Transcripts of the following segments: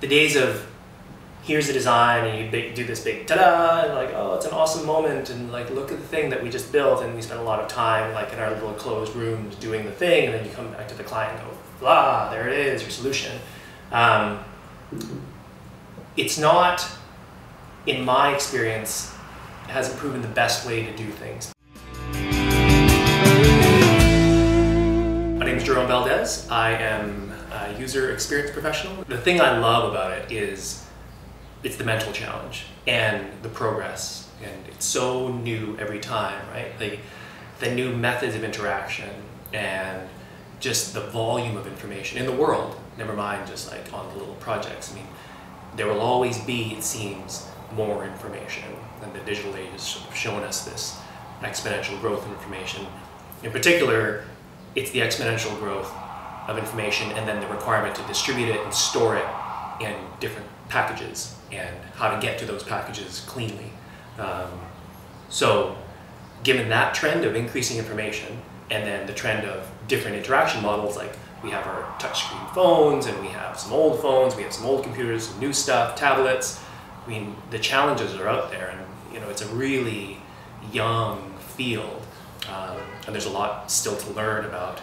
the days of here's the design and you do this big ta-da and like, oh, it's an awesome moment and like look at the thing that we just built, and we spent a lot of time like in our little closed rooms doing the thing, and then you come back to the client and go, blah, there it is, your solution. It's not, in my experience, it hasn't proven the best way to do things. My name is Jerome Valdez. I am a user experience professional. The thing I love about it is it's the mental challenge and the progress, and it's so new every time, right? Like the new methods of interaction and just the volume of information in the world, never mind just like on the little projects. I mean, there will always be, it seems, more information, and the digital age has sort of shown us this exponential growth of information. In particular, it's the exponential growth of information and then the requirement to distribute it and store it in different packages and how to get to those packages cleanly. So given that trend of increasing information and then the trend of different interaction models, like we have our touchscreen phones and we have some old phones, we have some old computers, some new stuff, tablets. I mean, the challenges are out there, and you know, it's a really young field, and there's a lot still to learn about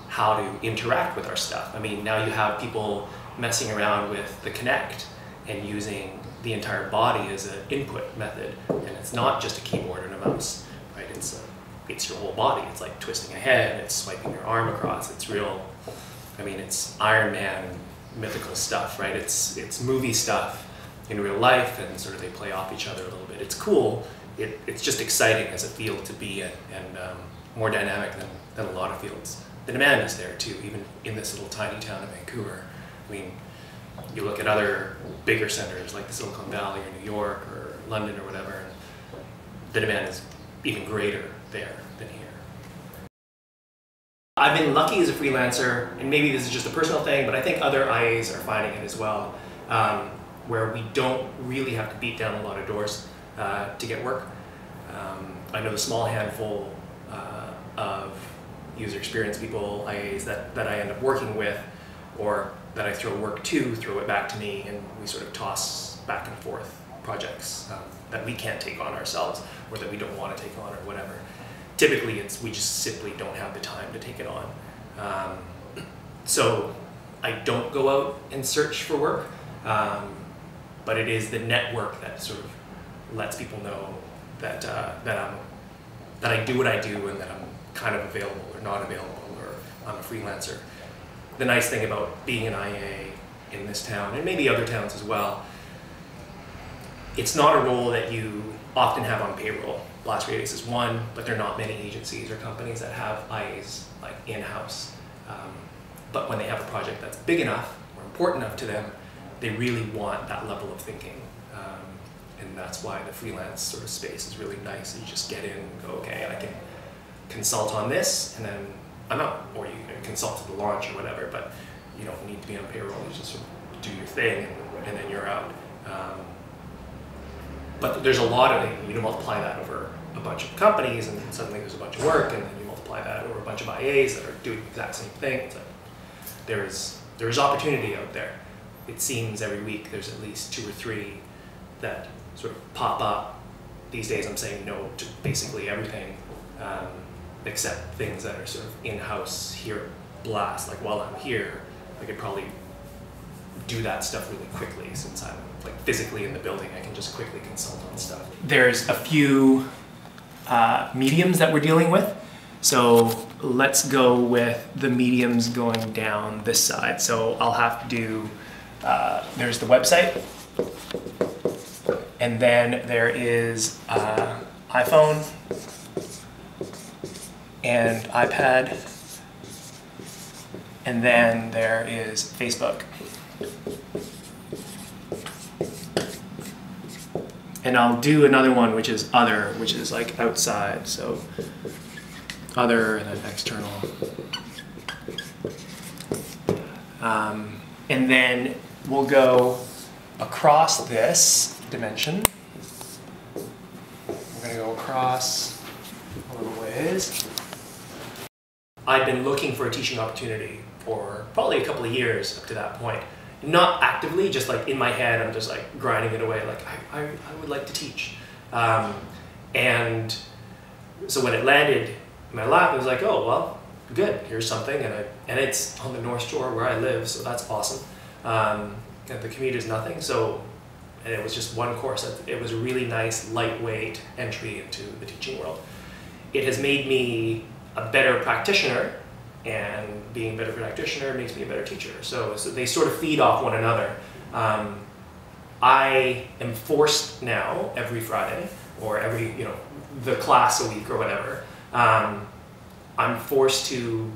how to interact with our stuff. I mean, now you have people messing around with the Kinect and using the entire body as an input method, and it's not just a keyboard and a mouse, right? It's your whole body. It's like twisting a head, it's swiping your arm across. It's real, I mean, it's Iron Man mythical stuff, right? It's movie stuff in real life, and sort of they play off each other a little bit. It's cool. It's just exciting as a field to be in, and more dynamic than a lot of fields. The demand is there too, even in this little tiny town of Vancouver. I mean, you look at other bigger centers like the Silicon Valley or New York or London or whatever, and the demand is even greater there than here. I've been lucky as a freelancer, and maybe this is just a personal thing, but I think other IAs are finding it as well, where we don't really have to beat down a lot of doors to get work. I know the small handful of user experience people, IAs, that I end up working with, or that I throw work to, throw it back to me, and we sort of toss back and forth projects that we can't take on ourselves, or that we don't want to take on, or whatever. Typically, we just simply don't have the time to take it on. So I don't go out and search for work, but it is the network that sort of lets people know that that I do what I do, and that I'm kind of available or not available, or I'm a freelancer. The nice thing about being an IA in this town, and maybe other towns as well, it's not a role that you often have on payroll. Blast Radius is one, but there are not many agencies or companies that have IAs like in-house. But when they have a project that's big enough or important enough to them, they really want that level of thinking. And that's why the freelance sort of space is really nice. You just get in and go, okay, I can consult on this, and then I'm out. Or you can consult to the launch or whatever, but you don't need to be on payroll. You just sort of do your thing, and then you're out. But there's a lot of it. You multiply that over a bunch of companies, and suddenly there's a bunch of work, and then you multiply that over a bunch of IAs that are doing the exact same thing. It's like there is opportunity out there. It seems every week there's at least 2 or 3 that sort of pop up. These days I'm saying no to basically everything, except things that are sort of in-house here at Blast. Like while I'm here, I could probably do that stuff really quickly, since I'm like physically in the building. I can just quickly consult on stuff. There's a few mediums that we're dealing with. So let's go with the mediums going down this side. So I'll have to do, there's the website, and then there is iPhone and iPad, and then there is Facebook. And I'll do another one, which is other, which is like outside. So other and then external. And then we'll go across this dimension. We're gonna go across a little ways. I've been looking for a teaching opportunity for probably a couple of years up to that point, not actively, just like in my head, I'm just like grinding it away, like I would like to teach. And so when it landed in my lap, it was like, oh, well, good, here's something, and it's on the North Shore where I live, so that's awesome. And the commute is nothing, so, and it was just one course. It was a really nice, lightweight entry into the teaching world. It has made me a better practitioner, and being a better practitioner makes me a better teacher. So they sort of feed off one another. I am forced now every Friday, or every, the class a week or whatever, I'm forced to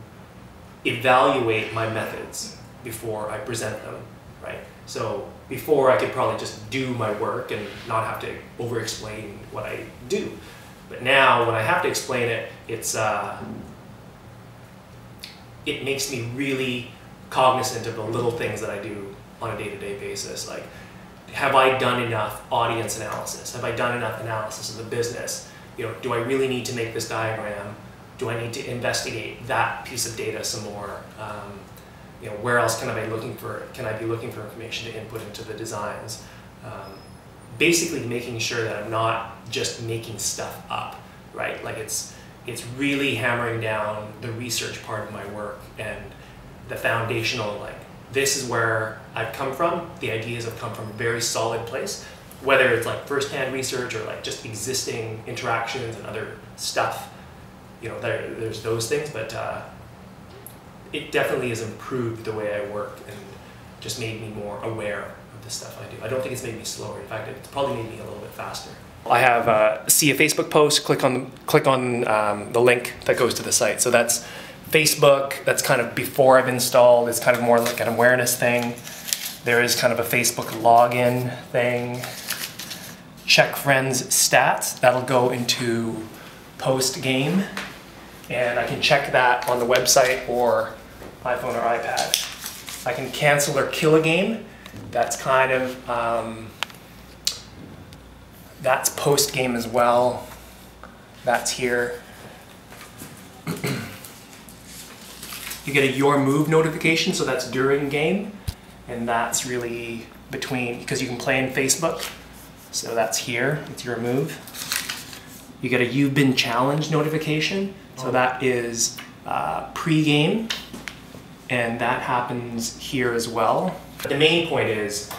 evaluate my methods before I present them, right? So before I could probably just do my work and not have to over-explain what I do. But now when I have to explain it, it makes me really cognizant of the little things that I do on a day-to-day basis. Like, have I done enough audience analysis? Have I done enough analysis of the business? Do I really need to make this diagram? Do I need to investigate that piece of data some more? Where else can I be looking for information to input into the designs? Basically making sure that I'm not just making stuff up, right? Like it's really hammering down the research part of my work and the foundational, like, this is where I've come from. The ideas have come from a very solid place, whether it's like first-hand research or like just existing interactions and other stuff. There's those things, but it definitely has improved the way I work and just made me more aware of the stuff I do. I don't think it's made me slower. In fact, it's probably made me a little bit faster. I have see a Facebook post, click on the link that goes to the site. So that's Facebook, that's kind of before I've installed. It's kind of more like an awareness thing. There is kind of a Facebook login thing. Check friends stats, that'll go into post game. And I can check that on the website or iPhone or iPad. I can cancel or kill a game. That's kind of, that's post game as well. That's here. You get a your move notification, so that's during game. And that's really between, because you can play in Facebook. So that's here, it's your move. You get a you've been challenged notification. So that is pre-game, and that happens here as well. The main point is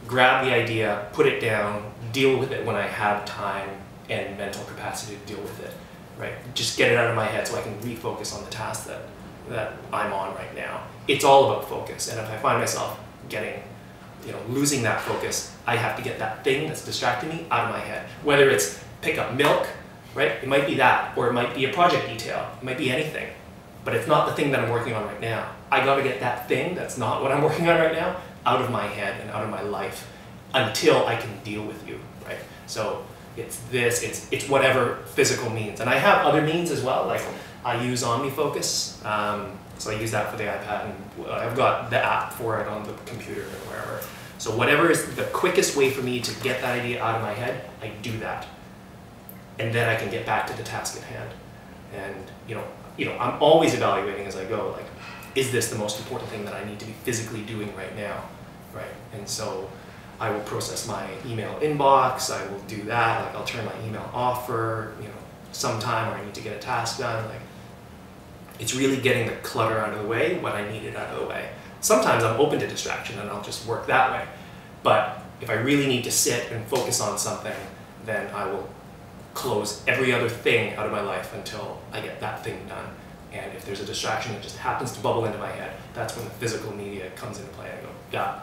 grab the idea, put it down, deal with it when I have time and mental capacity to deal with it, right? Just get it out of my head so I can refocus on the task that I'm on right now. It's all about focus, and if I find myself losing that focus, I have to get that thing that's distracting me out of my head. Whether it's pick up milk, right? It might be that, or it might be a project detail. It might be anything, but it's not the thing that I'm working on right now. I gotta get that thing that's not what I'm working on right now out of my head and out of my life until I can deal with you, right? So it's it's whatever physical means. And I have other means as well, like I use OmniFocus, so I use that for the iPad, and I've got the app for it on the computer or wherever. So whatever is the quickest way for me to get that idea out of my head, I do that. And then I can get back to the task at hand. And I'm always evaluating as I go, like, is this the most important thing that I need to be physically doing right now, right? And so I will process my email inbox, I will do that, like I'll turn my email off for, some time where I need to get a task done. Like, it's really getting the clutter out of the way when I need it out of the way. Sometimes I'm open to distraction and I'll just work that way. But if I really need to sit and focus on something, then I will close every other thing out of my life until I get that thing done. And if there's a distraction that just happens to bubble into my head, that's when the physical media comes into play. I go, yeah,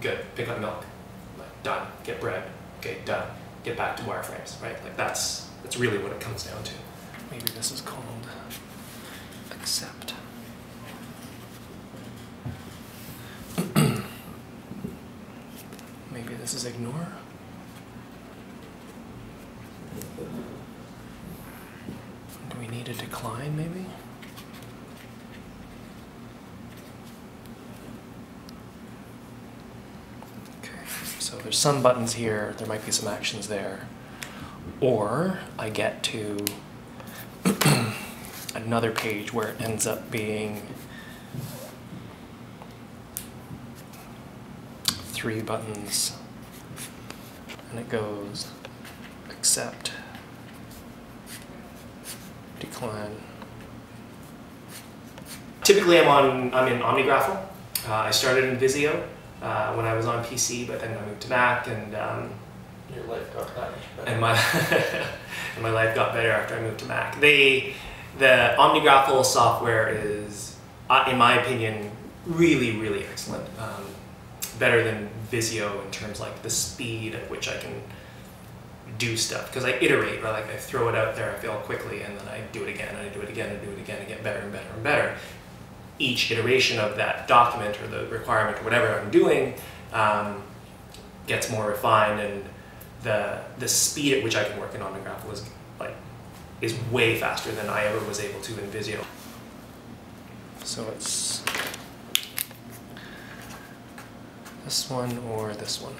good, pick up milk, done, get bread, okay, done, get back to wireframes, right? Like that's really what it comes down to. Maybe this is called accept. Maybe this is ignore. Do we need a decline, maybe? Okay, so there's some buttons here, there might be some actions there. Or I get to another page where it ends up being 3 buttons, and it goes accept, decline. Typically I'm in OmniGraffle. I started in Visio when I was on PC, but then I moved to Mac, and your life got that much better. And my and my life got better after I moved to Mac. The OmniGraffle software is, in my opinion, really, really excellent. Better than Visio in terms like the speed at which I can do stuff, because I iterate, right? Like I throw it out there, I fail quickly, and then I do it again, and I do it again, and do it again, and get better and better and better. Each iteration of that document or the requirement or whatever I'm doing gets more refined, and the speed at which I can work in OmniGraffle is way faster than I ever was able to in Visio. So it's this one or this one.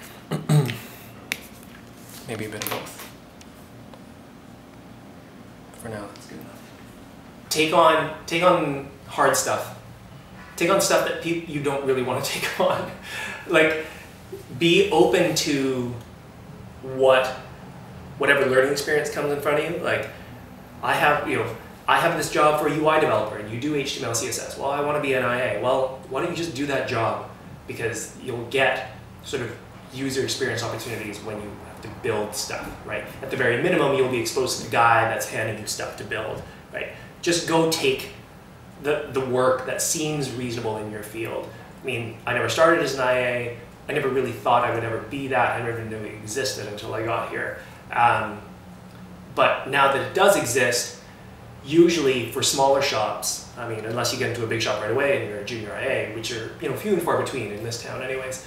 Maybe a bit of both. For now, that's good enough. Take on hard stuff. Take on stuff that you don't really want to take on. Like, be open to whatever learning experience comes in front of you. Like, I have this job for a UI developer, and you do HTML, CSS. Well, I want to be an IA. Well, why don't you just do that job? Because you'll get sort of user experience opportunities when you have to build stuff, right? At the very minimum, you'll be exposed to the guy that's handing you stuff to build, right? Just go take the work that seems reasonable in your field. I mean, I never started as an IA. I never really thought I would ever be that. I never knew it existed until I got here. But now that it does exist, usually for smaller shops, I mean, unless you get into a big shop right away and you're a junior IA, which are few and far between in this town anyways,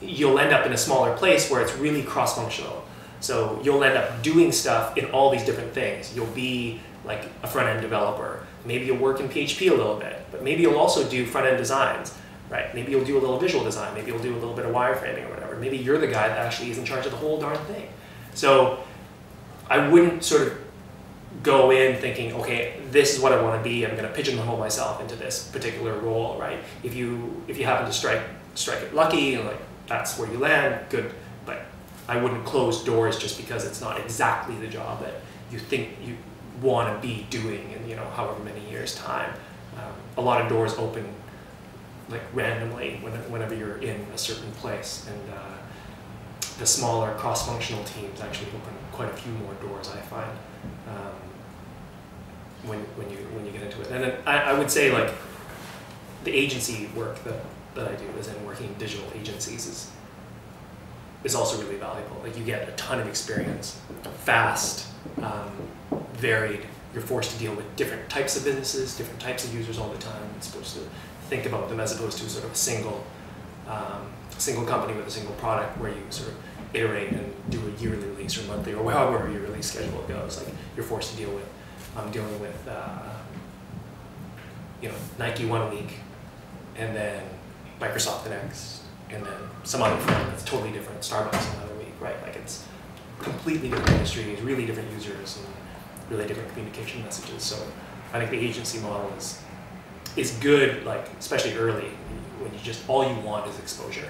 you'll end up in a smaller place where it's really cross-functional. So you'll end up doing stuff in all these different things. You'll be like a front-end developer. Maybe you'll work in PHP a little bit, but maybe you'll also do front-end designs, right? Maybe you'll do a little visual design. Maybe you'll do a little bit of wireframing or whatever. Maybe you're the guy that actually is in charge of the whole darn thing. So I wouldn't sort of go in thinking, okay, this is what I want to be. I'm going to pigeonhole myself into this particular role, right? If you happen to strike it lucky, and like that's where you land, good. But I wouldn't close doors just because it's not exactly the job that you think you want to be doing in however many years' time. A lot of doors open like randomly whenever you're in a certain place, and the smaller cross-functional teams actually open quite a few more doors, I find, when you get into it. And then I would say, like, the agency work that I do, as in working in digital agencies, is also really valuable. Like, you get a ton of experience, fast, varied. You're forced to deal with different types of businesses, different types of users all the time. You're supposed to think about them as opposed to sort of a single company with a single product where you sort of iterate and do a yearly release or monthly or however your release schedule goes. Like, you're forced to deal with, I'm dealing with Nike one week, and then Microsoft the next, and then some other firm that's totally different, Starbucks another week, right? Like, it's completely different industries, really different users, and really different communication messages. So I think the agency model is good, like, especially early, when you just, all you want is exposure.